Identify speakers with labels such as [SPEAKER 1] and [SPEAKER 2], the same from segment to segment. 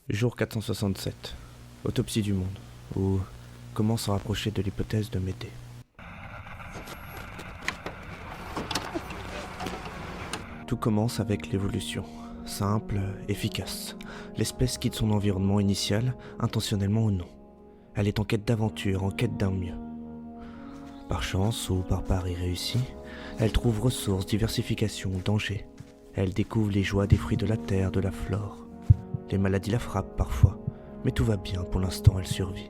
[SPEAKER 1] Jour 467. Autopsie du monde, ou comment s'en rapprocher de l'hypothèse de Médée. Tout commence avec l'évolution, simple, efficace. L'espèce quitte son environnement initial, intentionnellement ou non. Elle est en quête d'aventure, en quête d'un mieux. Par chance ou par pari réussi, elle trouve ressources, diversification, danger. Elle découvre les joies des fruits de la terre, de la flore. Les maladies la frappent parfois, mais tout va bien, pour l'instant elle survit.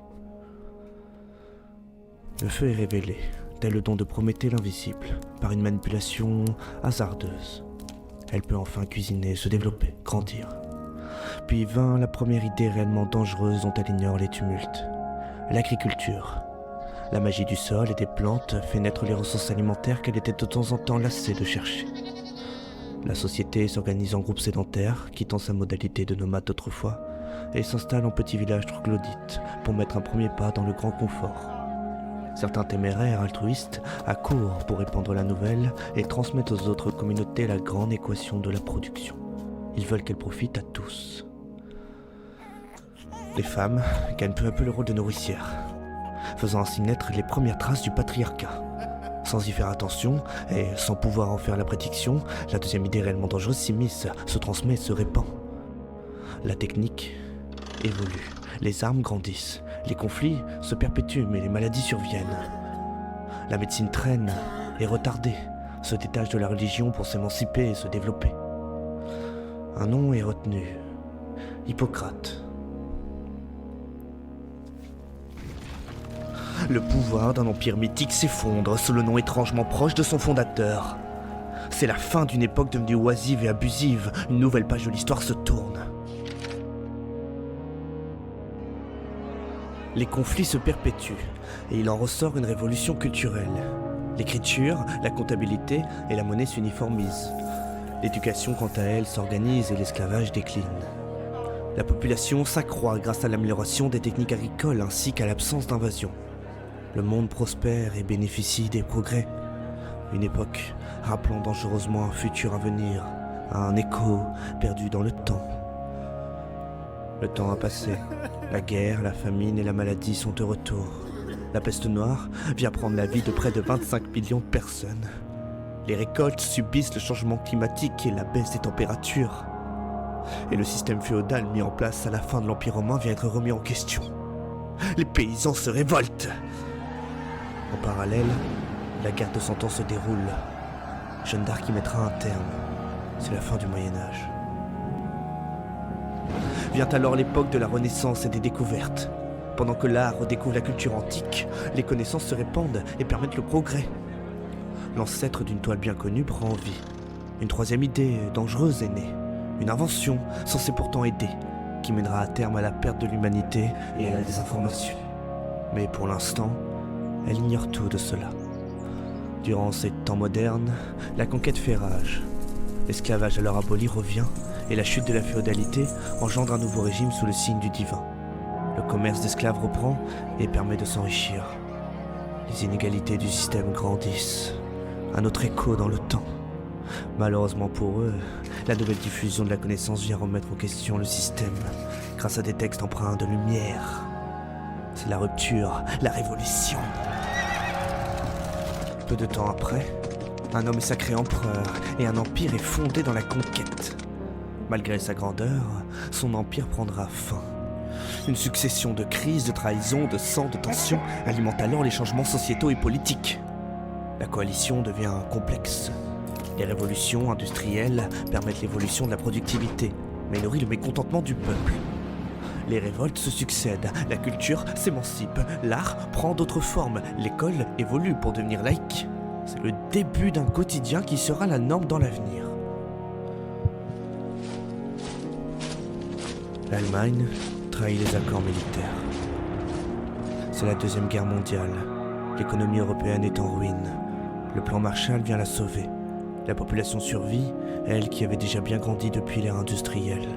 [SPEAKER 1] Le feu est révélé, tel le don de Prométhée l'invisible, par une manipulation hasardeuse. Elle peut enfin cuisiner, se développer, grandir. Puis vint la première idée réellement dangereuse dont elle ignore les tumultes. L'agriculture. La magie du sol et des plantes fait naître les ressources alimentaires qu'elle était de temps en temps lassée de chercher. La société s'organise en groupes sédentaires, quittant sa modalité de nomade d'autrefois, et s'installe en petits villages troglodytes pour mettre un premier pas dans le grand confort. Certains téméraires altruistes accourent pour répandre la nouvelle et transmettent aux autres communautés la grande équation de la production. Ils veulent qu'elle profite à tous. Les femmes gagnent peu à peu le rôle de nourricières, faisant ainsi naître les premières traces du patriarcat. Sans y faire attention, et sans pouvoir en faire la prédiction, la deuxième idée réellement dangereuse s'immisce, se transmet, se répand. La technique évolue, les armes grandissent, les conflits se perpétuent mais les maladies surviennent. La médecine traîne, est retardée, se détache de la religion pour s'émanciper et se développer. Un nom est retenu, Hippocrate. Le pouvoir d'un empire mythique s'effondre sous le nom étrangement proche de son fondateur. C'est la fin d'une époque devenue oisive et abusive. Une nouvelle page de l'histoire se tourne. Les conflits se perpétuent et il en ressort une révolution culturelle. L'écriture, la comptabilité et la monnaie s'uniformisent. L'éducation, quant à elle, s'organise et l'esclavage décline. La population s'accroît grâce à l'amélioration des techniques agricoles ainsi qu'à l'absence d'invasion. Le monde prospère et bénéficie des progrès. Une époque rappelant dangereusement un futur à venir, un écho perdu dans le temps. Le temps a passé. La guerre, la famine et la maladie sont de retour. La peste noire vient prendre la vie de près de 25 millions de personnes. Les récoltes subissent le changement climatique et la baisse des températures. Et le système féodal mis en place à la fin de l'Empire romain vient être remis en question. Les paysans se révoltent. En parallèle, la guerre de 100 ans se déroule. Jeanne d'Arc y mettra un terme. C'est la fin du Moyen-Âge. Vient alors l'époque de la Renaissance et des découvertes. Pendant que l'art redécouvre la culture antique, les connaissances se répandent et permettent le progrès. L'ancêtre d'une toile bien connue prend vie. Une troisième idée dangereuse est née. Une invention censée pourtant aider, qui mènera à terme à la perte de l'humanité et à la désinformation. Mais pour l'instant, elle ignore tout de cela. Durant ces temps modernes, la conquête fait rage. L'esclavage alors aboli revient, et la chute de la féodalité engendre un nouveau régime sous le signe du divin. Le commerce d'esclaves reprend et permet de s'enrichir. Les inégalités du système grandissent. Un autre écho dans le temps. Malheureusement pour eux, la nouvelle diffusion de la connaissance vient remettre en question le système, grâce à des textes empreints de lumière. C'est la rupture, la révolution. Peu de temps après, un homme est sacré empereur et un empire est fondé dans la conquête. Malgré sa grandeur, son empire prendra fin. Une succession de crises, de trahisons, de sang, de tensions alimente alors les changements sociétaux et politiques. La coalition devient complexe. Les révolutions industrielles permettent l'évolution de la productivité, mais nourrit le mécontentement du peuple. Les révoltes se succèdent, la culture s'émancipe, l'art prend d'autres formes, l'école évolue pour devenir laïque. C'est le début d'un quotidien qui sera la norme dans l'avenir. L'Allemagne trahit les accords militaires. C'est la Deuxième Guerre mondiale. L'économie européenne est en ruine. Le plan Marshall vient la sauver. La population survit, elle qui avait déjà bien grandi depuis l'ère industrielle.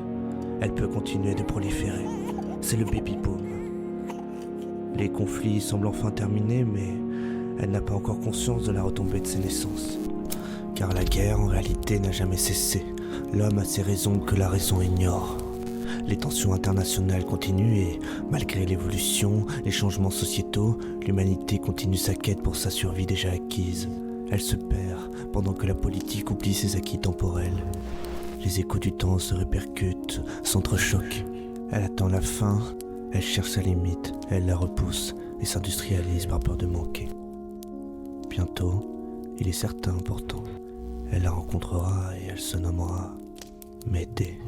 [SPEAKER 1] Elle peut continuer de proliférer. C'est le baby-boom. Les conflits semblent enfin terminés, mais elle n'a pas encore conscience de la retombée de ses naissances. Car la guerre, en réalité, n'a jamais cessé. L'homme a ses raisons que la raison ignore. Les tensions internationales continuent et, malgré l'évolution, les changements sociétaux, l'humanité continue sa quête pour sa survie déjà acquise. Elle se perd pendant que la politique oublie ses acquis temporels. Les échos du temps se répercutent, s'entrechoquent. Elle attend la fin, elle cherche sa limite, elle la repousse et s'industrialise par peur de manquer. Bientôt, il est certain pourtant, elle la rencontrera et elle se nommera Médée.